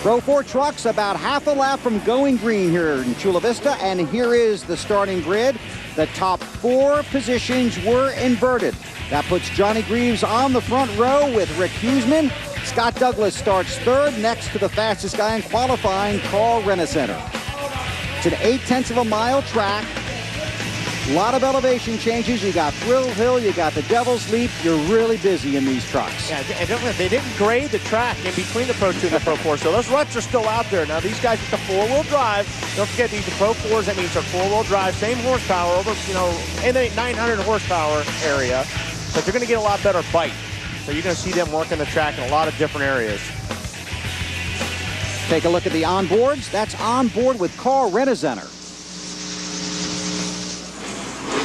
Pro 4 trucks about half a lap from going green here in Chula Vista, and here is the starting grid. The top 4 positions were inverted. That puts Johnny Greaves on the front row with Rick Huseman. Scott Douglas starts third, next to the fastest guy in qualifying, Carl Rennicenter. It's an 0.8 of a mile track. A lot of elevation changes. You got Thrill Hill, you got the Devil's Leap. You're really busy in these trucks. Yeah, and they didn't grade the track in between the Pro 2 and the Pro 4, so those ruts are still out there. Now, these guys with the 4-wheel drive, don't forget these are Pro 4s. That means they're 4-wheel drive, same horsepower, over, in the 900 horsepower area, but they're going to get a lot better bite. So you're going to see them working the track in a lot of different areas. Take a look at the onboards. That's onboard with Carl Rennicenter.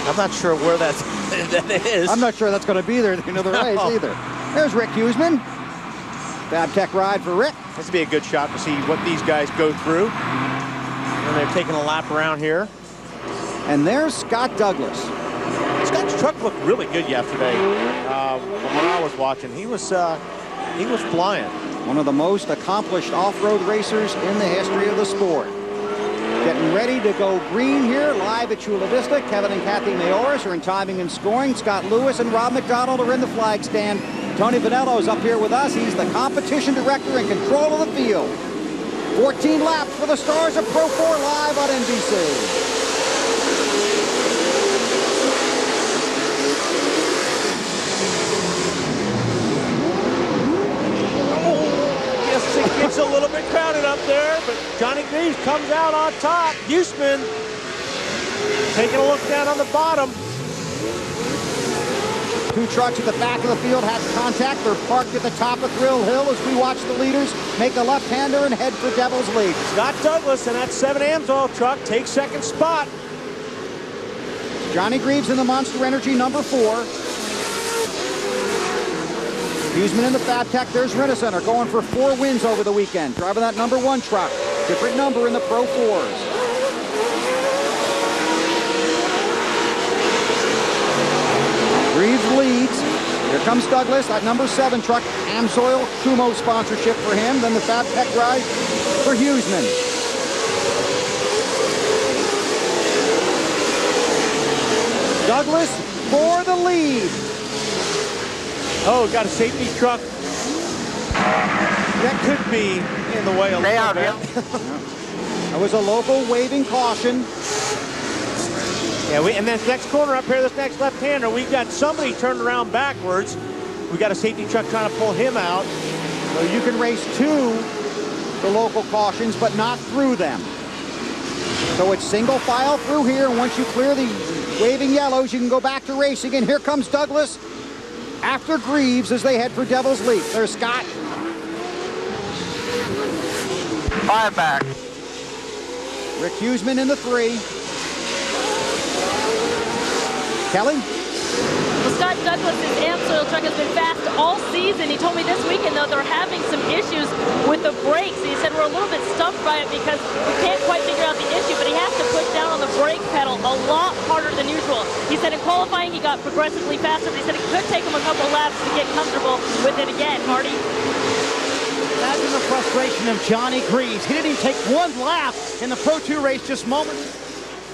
I'm not sure where that is. I'm not sure that's going to be there at the end of the race either. There's Rick Huseman. Fab Tech ride for Rick. This would be a good shot to see what these guys go through. And they're taking a lap around here. And there's Scott Douglas. Scott's truck looked really good yesterday. From what I was watching, he was flying. One of the most accomplished off-road racers in the history of the sport. Getting ready to go green here, live at Chula Vista. Kevin and Kathy Mayoris are in timing and scoring. Scott Lewis and Rob McDonald are in the flag stand. Tony Vanello is up here with us. He's the competition director in control of the field. 14 laps for the stars of Pro 4 live on NBC. It gets a little bit crowded up there, but Johnny Greaves comes out on top. Huseman taking a look down on the bottom. 2 trucks at the back of the field had contact. They're parked at the top of Thrill Hill as we watch the leaders make a left-hander and head for Devil's Leap. Scott Douglas in that 7 Amsoil truck takes second spot. Johnny Greaves in the Monster Energy number 4. Huseman in the Fab Tech. There's Rennicenter going for 4 wins over the weekend. Driving that number 1 truck. Different number in the Pro 4s. Greaves leads. Here comes Douglas, that number 7 truck. Amsoil, Kumo sponsorship for him. Then the Fab Tech ride for Huseman. Douglas for the lead. Oh, got a safety truck. That could be in the way a little bit. That was a local waving caution. Yeah, and this next corner up here, this next left-hander, we've got somebody turned around backwards. We got a safety truck trying to pull him out. So you can race to the local cautions, but not through them. So it's single file through here, and once you clear the waving yellows, you can go back to racing. And here comes Douglas after Greaves as they head for Devil's Leap. There's Scott. 5 back. Rick Huseman in the 3. Kelly? Well, Scott Douglas's Amsoil truck has been fast all season. He told me this weekend, though, they're having some issues with the brakes. He said we're a little bit stumped by it because we can't quite figure out the issue, but he has to push down on the brake pedal a lot harder than usual. He said in qualifying he got progressively faster, but he said it could take him a couple laps to get comfortable with it again. Marty? Imagine the frustration of Johnny Greaves. He didn't even take 1 lap in the Pro 2 race, just moments.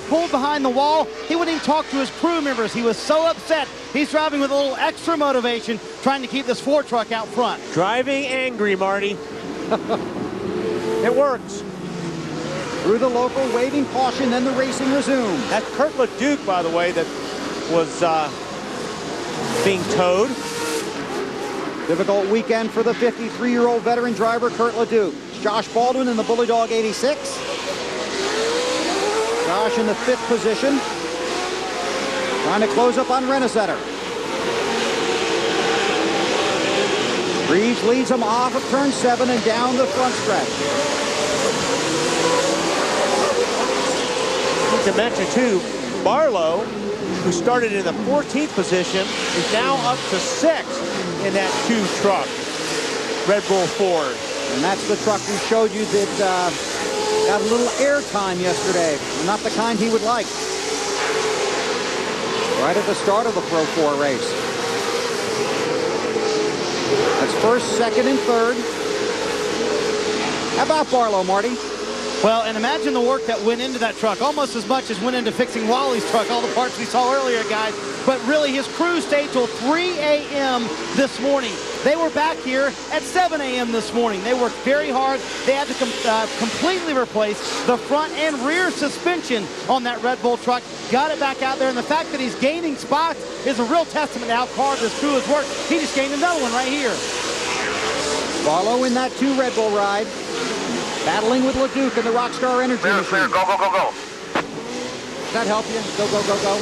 Pulled behind the wall. He wouldn't even talk to his crew members. He was so upset. He's driving with a little extra motivation, trying to keep this 4 truck out front. Driving angry, Marty. It works. Through the local waving caution, then the racing resumes. That's Kurt LeDuc, by the way, that was being towed. Difficult weekend for the 53-year-old veteran driver, Kurt LeDuc. Josh Baldwin in the Bully Dog 86. Josh in the 5th position. Trying to close up on Rennicenter. Greaves leads him off of turn 7 and down the front stretch. To mention, too, Barlow, who started in the 14th position, is now up to 6th in that 2 truck, Red Bull Ford. And that's the truck we showed you that got a little air time yesterday. Not the kind he would like. Right at the start of the Pro 4 race. That's 1st, 2nd, and 3rd. How about Barlow, Marty? Well, and imagine the work that went into that truck, almost as much as went into fixing Wally's truck, all the parts we saw earlier, guys. But really, his crew stayed till 3 a.m. this morning. They were back here at 7 a.m. this morning. They worked very hard. They had to completely replace the front and rear suspension on that Red Bull truck. Got it back out there, and the fact that he's gaining spots is a real testament to how hard this crew has worked. He just gained another one right here. Barlow in that 2 Red Bull ride, battling with LeDuc and the Rockstar Energy Clear, machine. clear. Go, go, go, go. Does that help you? Go, go, go, go.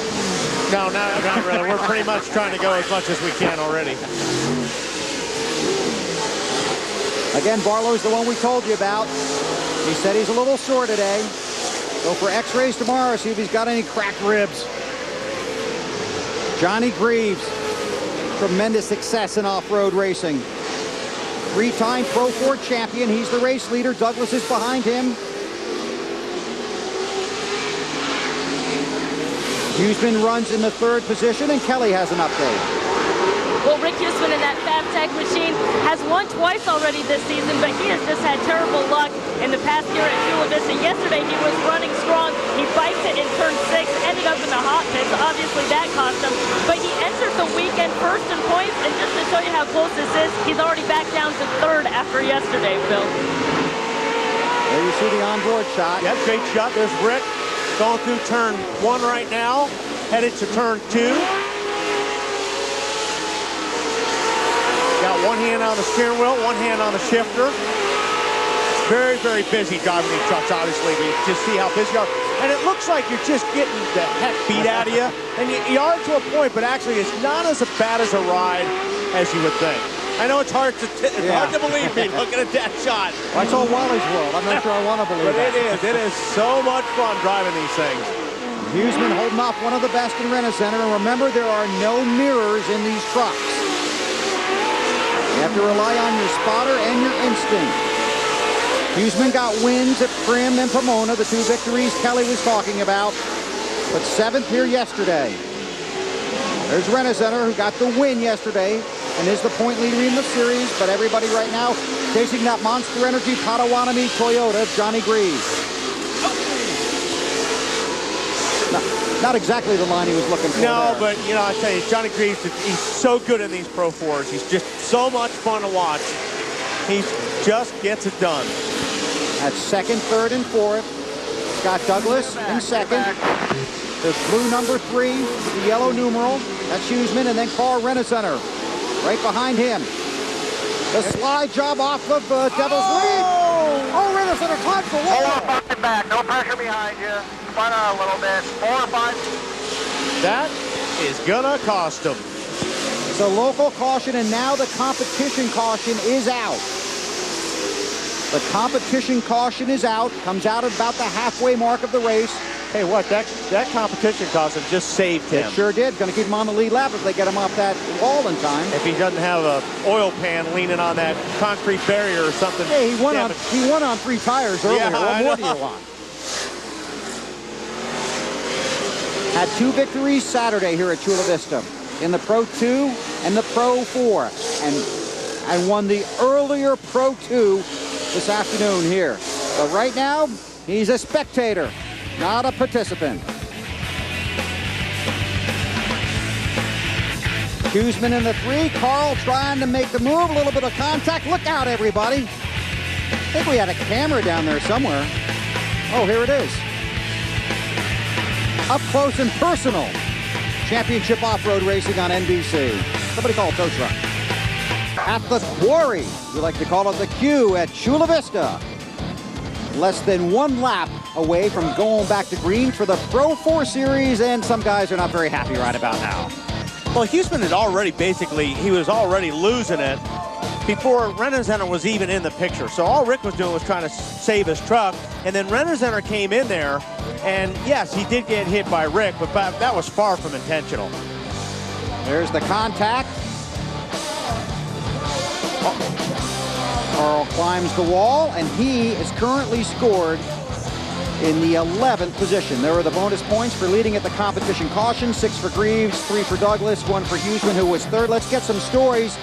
No, not really. We're pretty much trying to go as much as we can already. Again, Barlow's the one we told you about. He said he's a little sore today. Go for x-rays tomorrow, see if he's got any cracked ribs. Johnny Greaves, tremendous success in off-road racing. 3-time Pro4 champion. He's the race leader. Douglas is behind him. Huseman runs in the 3rd position, and Kelly has an update. Well, Rick Huseman in that FabTech machine has won twice already this season, but he has just had terrible luck in the past year at Chula Vista. Yesterday, he was running strong. He biked it in turn 6, ended up in the hot pits. Obviously, that cost him. But he entered the weekend first in points, and just to show you how close this is, he's already back down to 3rd after yesterday, Phil. There you see the onboard shot. Yep, great shot. There's Rick going through turn 1 right now, headed to turn 2. Got one hand on the steering wheel, one hand on the shifter. Very, very busy driving these trucks, obviously. You just see how busy you are. And it looks like you're just getting the heck beat out of you. And you are to a point, but actually it's not as bad as a ride as you would think. I know it's hard to believe me looking at that shot. I saw Wally's World. I'm not sure I want to believe but that. It is so much fun driving these things. Huseman holding off one of the best in Rent-A-Center. And remember, there are no mirrors in these trucks. You have to rely on your spotter and your instinct. Huseman got wins at Prim and Pomona, the 2 victories Kelly was talking about, but 7th here yesterday. There's Rent-A-Center, who got the win yesterday and is the point leader in the series, but everybody right now chasing that Monster Energy Potawatomi Toyota of Johnny Greaves. Not exactly the line he was looking for. No, there. but, you know, I tell you, Johnny Greaves, he's so good in these Pro4s. He's just so much fun to watch. He just gets it done. At 2nd, 3rd, and 4th. Scott Douglas in 2nd. There's blue number 3 with the yellow numeral. That's Huseman, and then Carl Rent-A-Center right behind him. The slide job off of Devil's Lead. Oh, Rent-A-Center climbs the wall. Hold on, find back. No pressure behind you. Spun out a little bit. 4 or 5. That is gonna cost him. So local caution, and now the competition caution is out. The competition caution is out. Comes out at about the halfway mark of the race. Hey, what, that competition cost him just saved him. It sure did. Going to keep him on the lead lap if they get him off that wall in time. If he doesn't have a oil pan leaning on that concrete barrier or something. Hey, he won on 3 tires earlier. Yeah, What more do you want? Had 2 victories Saturday here at Chula Vista in the Pro 2 and the Pro 4, and won the earlier Pro 2 this afternoon here. But right now, he's a spectator, not a participant. Huseman in the 3, Carl trying to make the move, a little bit of contact. Look out, everybody. I think we had a camera down there somewhere. Oh, here it is. Up close and personal. Championship off-road racing on NBC. Somebody call a tow truck. At the quarry, we like to call it the Q at Chula Vista. Less than 1 lap away from going back to green for the Pro 4 series, and some guys are not very happy right about now. Well, Huseman had already he was already losing it before Rent-A-Center was even in the picture. So all Rick was doing was trying to save his truck, and then Rent-A-Center came in there, and yes, he did get hit by Rick, but that was far from intentional. There's the contact. Carl climbs the wall, and he is currently scored in the 11th position. There are the bonus points for leading at the competition caution. 6 for Greaves, 3 for Douglas, 1 for Huseman, who was 3rd. Let's get some stories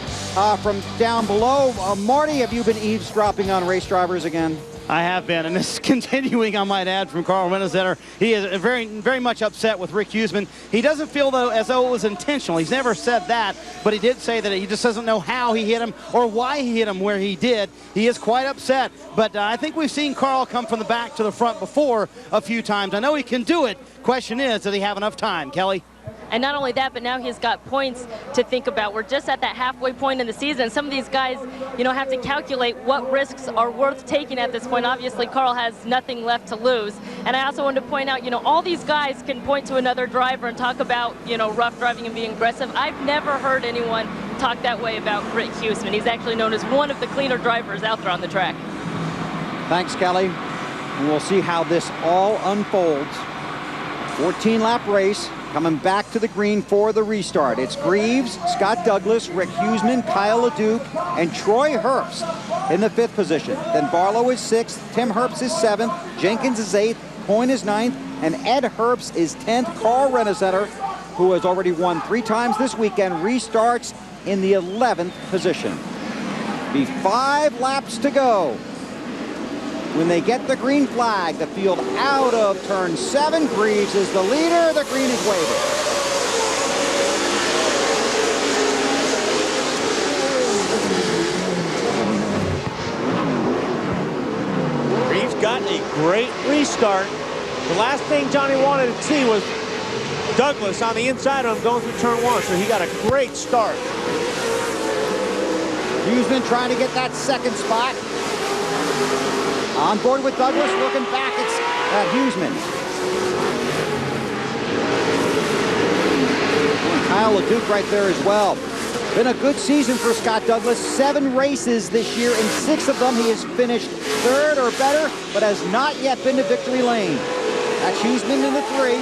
from down below. Marty, have you been eavesdropping on race drivers again? I have been, and this is continuing, I might add, from Carl Rennezetter. He is very much upset with Rick Huseman. He doesn't feel, though, as though it was intentional. He's never said that, but he did say that he just doesn't know how he hit him or why he hit him where he did. He is quite upset, but I think we've seen Carl come from the back to the front before a few times. I know he can do it. Question is, does he have enough time? Kelly? And not only that, but now he's got points to think about. We're just at that halfway point in the season. Some of these guys, you know, have to calculate what risks are worth taking at this point. Obviously, Carl has nothing left to lose. And I also wanted to point out, you know, all these guys can point to another driver and talk about, you know, rough driving and being aggressive. I've never heard anyone talk that way about Rick Huseman. He's actually known as one of the cleaner drivers out there on the track. Thanks, Kelly. And we'll see how this all unfolds. 14-lap race. Coming back to the green for the restart. It's Greaves, Scott Douglas, Rick Huseman, Kyle LeDuc, and Troy Herbst in the 5th position. Then Barlow is 6th, Tim Herbst is 7th, Jenkins is 8th, Coyne is 9th, and Ed Herbst is 10th. Carl Rennezetter, who has already won 3 times this weekend, restarts in the 11th position. Be 5 laps to go. When they get the green flag, the field out of turn 7. Greaves is the leader. The green is waving. Greaves got a great restart. The last thing Johnny wanted to see was Douglas on the inside of him going through turn 1, so he got a great start. Huseman trying to get that 2nd spot. On board with Douglas, looking back at Huseman. And Kyle LeDuc right there as well. Been a good season for Scott Douglas. 7 races this year. In 6 of them, he has finished 3rd or better, but has not yet been to victory lane. That's Huseman in the 3.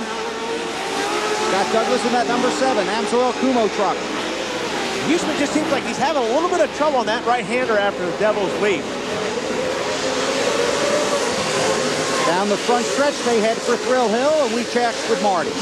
Scott Douglas in that number 7, Amsoil Kumo truck. Huseman just seems like he's having a little bit of trouble on that right-hander after the Devil's Leap. Down the front stretch, they head for Thrill Hill, and we check with Marty.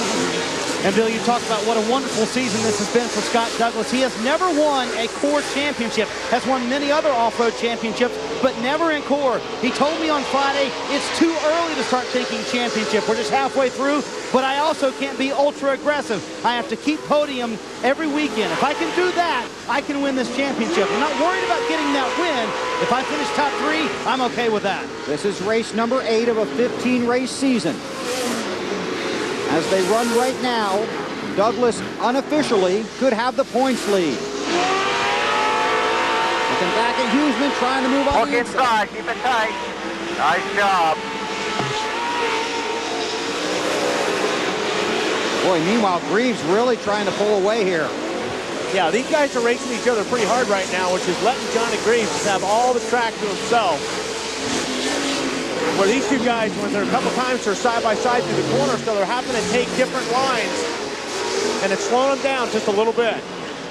And Bill, you talked about what a wonderful season this has been for Scott Douglas. He has never won a CORR championship, has won many other off-road championships, but never in CORR. He told me on Friday, it's too early to start thinking championship. We're just halfway through, but I also can't be ultra aggressive. I have to keep podium every weekend. If I can do that, I can win this championship. I'm not worried about getting that win. If I finish top 3, I'm okay with that. This is race number 8 of a 15-race season. As they run right now, Douglas unofficially could have the points lead. Looking back at Huseman trying to move on the inside. Keep it tight. Nice job. Boy, meanwhile, Greaves really trying to pull away here. Yeah, these guys are racing each other pretty hard right now, which is letting Johnny Greaves have all the track to himself. Where these 2 guys, when they're a couple times, are side by side through the corner, so they're having to take different lines, and it's slowing them down just a little bit.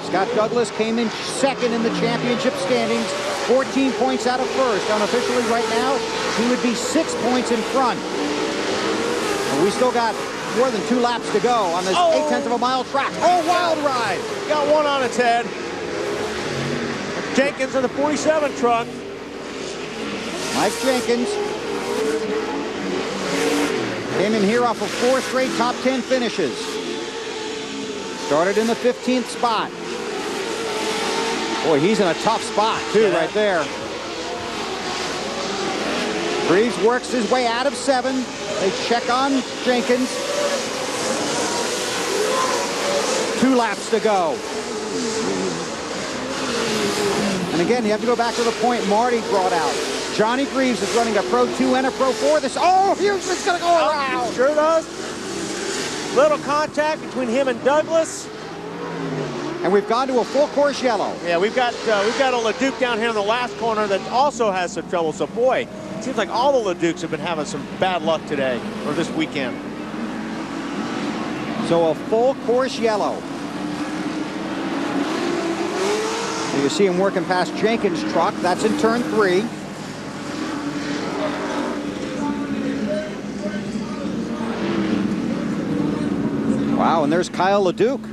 Scott Douglas came in 2nd in the championship standings, 14 points out of 1st. Unofficially right now, he would be 6 points in front. And we still got more than 2 laps to go on this 0.8 of a mile track. Oh, wild ride! Got one on its head. Jenkins in the 47 truck. Mike Jenkins came in here off of 4 straight top 10 finishes. Started in the 15th spot. Boy, he's in a tough spot, too, right there. Greaves works his way out of 7. They check on Jenkins. 2 laps to go. And again, you have to go back to the point Marty brought out. Johnny Greaves is running a Pro 2 and a Pro 4. Huseman's going to go around. Sure does. Little contact between him and Douglas. And we've gone to a full course yellow. Yeah, we've got a LeDuc down here in the last corner that also has some trouble. So, boy, it seems like all the LeDucs have been having some bad luck today or this weekend. So a full course yellow. So you see him working past Jenkins' truck. That's in turn 3. Wow, and there's Kyle LeDuc.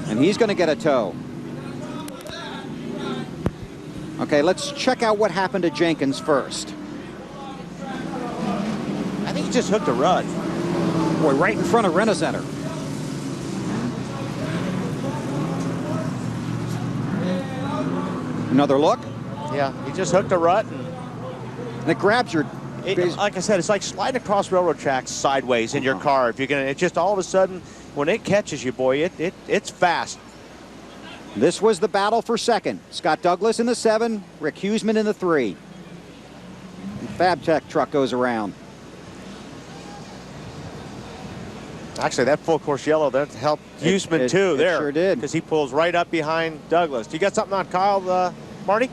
And he's going to get a tow. Okay, let's check out what happened to Jenkins first. I think he just hooked a rut. Boy, right in front of Renacenter. Another look. Yeah, he just hooked a rut. And it grabs your... Like I said, it's like sliding across railroad tracks sideways in your car. If you're gonna, it just all of a sudden, when it catches you, boy, it's fast. This was the battle for second. Scott Douglas in the 7, Rick Huseman in the 3. And FabTech truck goes around. Actually, that full course yellow, that helped Huseman too there. It sure did. Because he pulls right up behind Douglas. Do you got something on Kyle, Marty?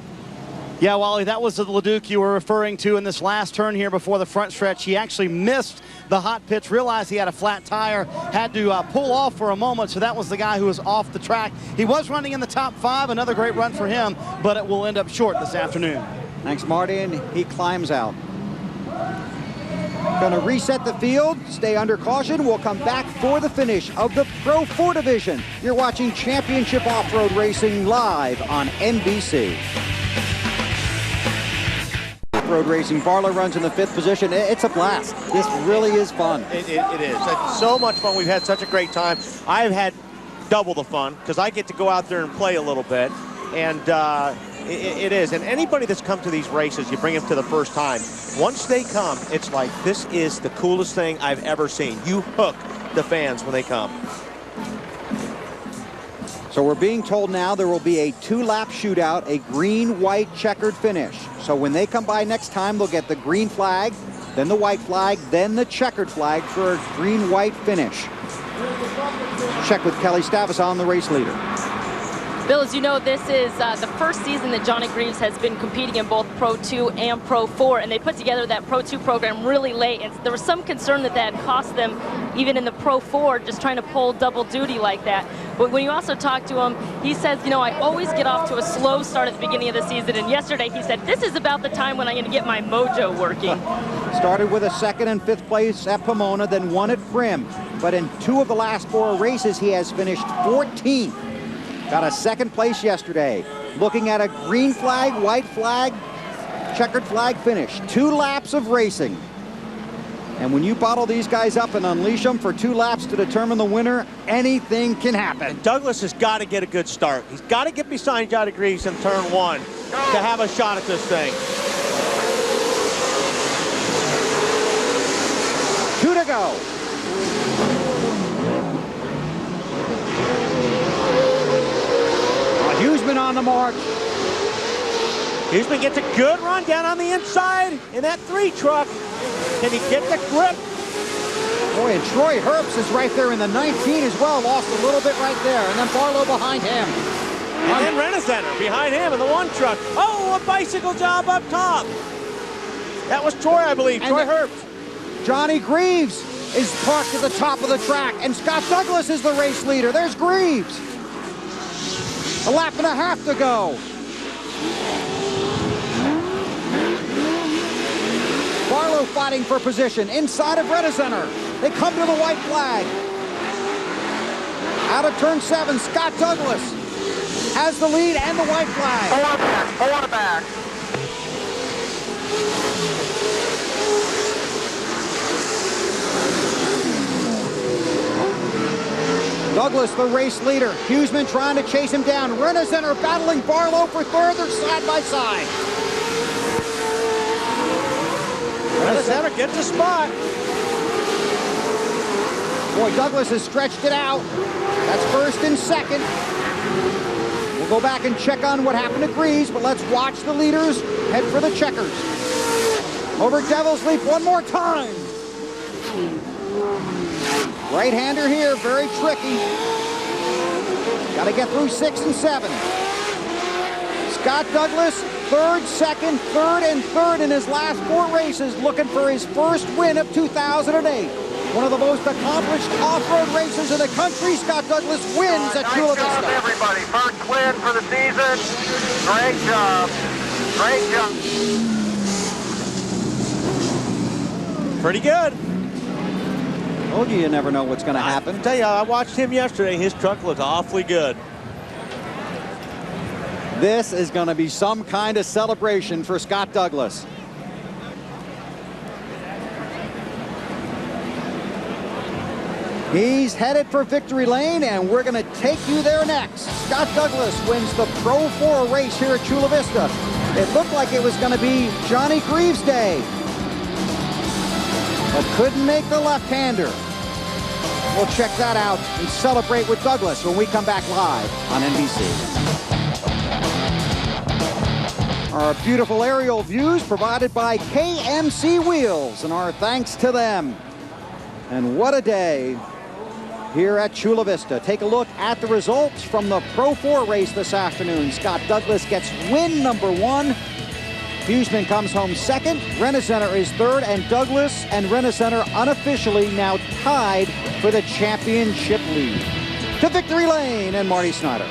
Yeah, Wally, that was the Leduc you were referring to in this last turn here before the front stretch. He actually missed the hot pitch, realized he had a flat tire, had to pull off for a moment, so that was the guy who was off the track. He was running in the top 5, another great run for him, but it will end up short this afternoon. Thanks, Marty, and he climbs out. Going to reset the field, stay under caution. We'll come back for the finish of the Pro 4 division. You're watching Championship Off-Road Racing live on NBC. Road racing. Barlow runs in the 5th position. It's a blast. This really is fun. It is. It's so much fun. We've had such a great time. I've had double the fun because I get to go out there and play a little bit. And it is. And anybody that's come to these races, you bring them to the first time. Once they come, it's like, this is the coolest thing I've ever seen. You hook the fans when they come. So we're being told now there will be a 2-lap shootout, a green-white checkered finish. So when they come by next time, they'll get the green flag, then the white flag, then the checkered flag for a green-white finish. Check with Kelly Stavison, the race leader. Bill, as you know, this is the first season that Johnny Greaves has been competing in both Pro 2 and Pro 4, and they put together that Pro 2 program really late, and there was some concern that that cost them, even in the Pro 4, just trying to pull double duty like that. But when you also talk to him, he says, you know, I always get off to a slow start at the beginning of the season, and yesterday he said, this is about the time when I'm going to get my mojo working. Started with a 2nd and 5th place at Pomona, then 1 at Primm, but in 2 of the last 4 races, he has finished 14th. Got a 2nd place yesterday. Looking at a green flag, white flag, checkered flag finish. 2 laps of racing. And when you bottle these guys up and unleash them for 2 laps to determine the winner, anything can happen. And Douglas has got to get a good start. He's got to get beside Johnny Greaves in turn 1 to have a shot at this thing. 2 to go. Huseman on the march. Huseman gets a good run down on the inside in that 3 truck. Can he get the grip? Boy, and Troy Herbst is right there in the 19 as well. Lost a little bit right there. And then Barlow behind him. And then Renacenter behind him in the 1 truck. Oh, a bicycle job up top. That was Troy, I believe. And Troy Herbst. Johnny Greaves is parked at the top of the track. And Scott Douglas is the race leader. There's Greaves. A lap and a half to go. Barlow fighting for position inside of Renacenter. They come to the white flag. Out of turn 7, Scott Douglas has the lead and the white flag. 4 back. Douglas, the race leader. Huseman trying to chase him down. Renacenter battling Barlow for 3rd. They're side by side. Renacenter gets a spot. Boy, Douglas has stretched it out. That's 1st and 2nd. We'll go back and check on what happened to Greaves, but let's watch the leaders head for the checkers. Over Devil's Leap one more time. Right-hander here, very tricky. Got to get through 6 and 7. Scott Douglas, 3rd, 2nd, 3rd, and 3rd in his last 4 races, looking for his first win of 2008. One of the most accomplished off-road racers in the country, Scott Douglas wins at Chula Vista. Nice job, everybody. First win for the season. Great job. Great job. Pretty good. Told you never know what's going to happen. I tell you, I watched him yesterday. His truck looked awfully good. This is going to be some kind of celebration for Scott Douglas. He's headed for victory lane, and we're going to take you there next. Scott Douglas wins the Pro 4 race here at Chula Vista. It looked like it was going to be Johnny Greaves' day, but couldn't make the left-hander. We'll check that out and celebrate with Douglas when we come back live on NBC. Our beautiful aerial views provided by KMC Wheels, and our thanks to them. And what a day here at Chula Vista. Take a look at the results from the Pro 4 race this afternoon. Scott Douglas gets win number 1. Huseman comes home second. Renacenter is third, and Douglas and Renacenter unofficially now tied for the championship lead. To victory lane and Marty Snyder.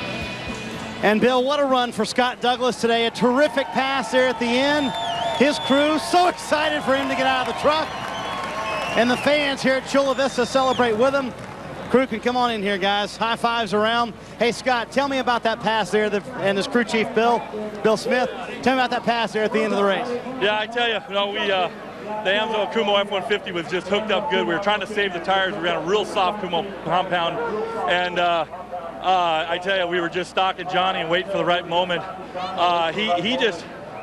And Bill, what a run for Scott Douglas today. A terrific pass there at the end. His crew so excited for him to get out of the truck. And the fans here at Chula Vista celebrate with him. Crew can come on in here, guys. High fives around. Hey, Scott, tell me about that pass there, and his crew chief, Bill Smith. Tell me about that pass there at the end of the race. Yeah, I tell you, the AMSO Kumo F-150 was just hooked up good. We were trying to save the tires. We ran a real soft Kumo compound, and I tell you, we were just stalking Johnny and waiting for the right moment.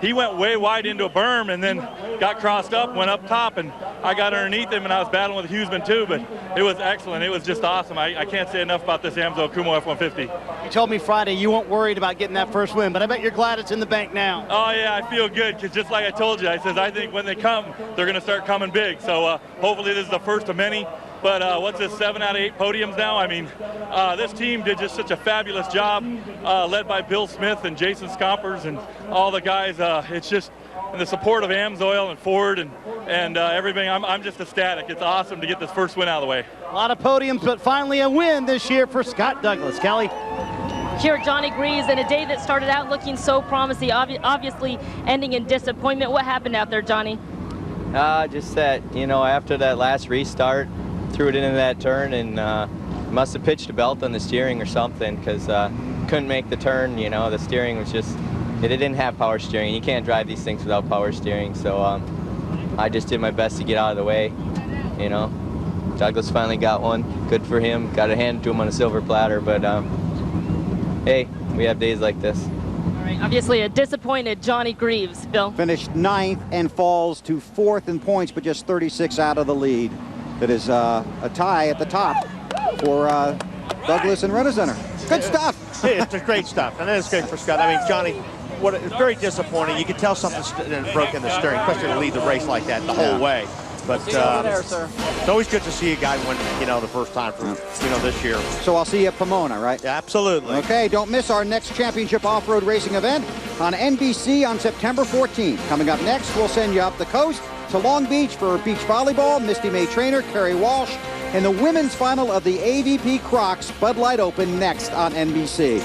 He went way wide into a berm and then got crossed up, went up top, and I got underneath him, and I was battling with Huseman too, but it was excellent. It was just awesome. I can't say enough about this AMSO Kumo F-150. You told me Friday you weren't worried about getting that first win, but I bet you're glad it's in the bank now. Oh, yeah, I feel good, because just like I told you, I think when they come, they're going to start coming big. So hopefully this is the first of many. But what's this, 7 out of 8 podiums now? I mean, this team did just such a fabulous job, led by Bill Smith and Jason Scompers and all the guys. It's just the support of AMSOIL and Ford and everything. I'm just ecstatic. It's awesome to get this first win out of the way. A lot of podiums, but finally a win this year for Scott Douglas. Kelly? Here, Johnny Greaves, in a day that started out looking so promising, obviously ending in disappointment. What happened out there, Johnny? Just that, after that last restart, threw it into that turn and must have pitched a belt on the steering or something, because couldn't make the turn. The steering was just, it didn't have power steering. You can't drive these things without power steering. So I just did my best to get out of the way. Douglas finally got one. Good for him. Got to hand it to him on a silver platter. But hey, we have days like this. All right, obviously a disappointed Johnny Greaves, Bill. Finished 9th and falls to 4th in points, but just 36 out of the lead. That is a tie at the top for Douglas and Renacenter. Good stuff. It's great stuff, and it's great for Scott. I mean, Johnny, it's very disappointing. You could tell something broke in the steering, especially to lead the race like that the whole way. But it's always good to see a guy win, the first time for, this year. So I'll see you at Pomona, right? Yeah, absolutely. Okay, don't miss our next championship off-road racing event on NBC on September 14th. Coming up next, we'll send you up the coast to Long Beach for beach volleyball. Misty May trainer Kerry Walsh and the women's final of the AVP Crocs Bud Light Open next on NBC.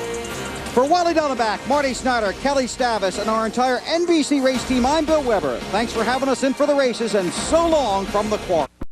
For Wally Dunneback, Marty Snyder, Kelly Stavis, and our entire NBC race team, I'm Bill Weber. Thanks for having us in for the races, and so long from the Quarry.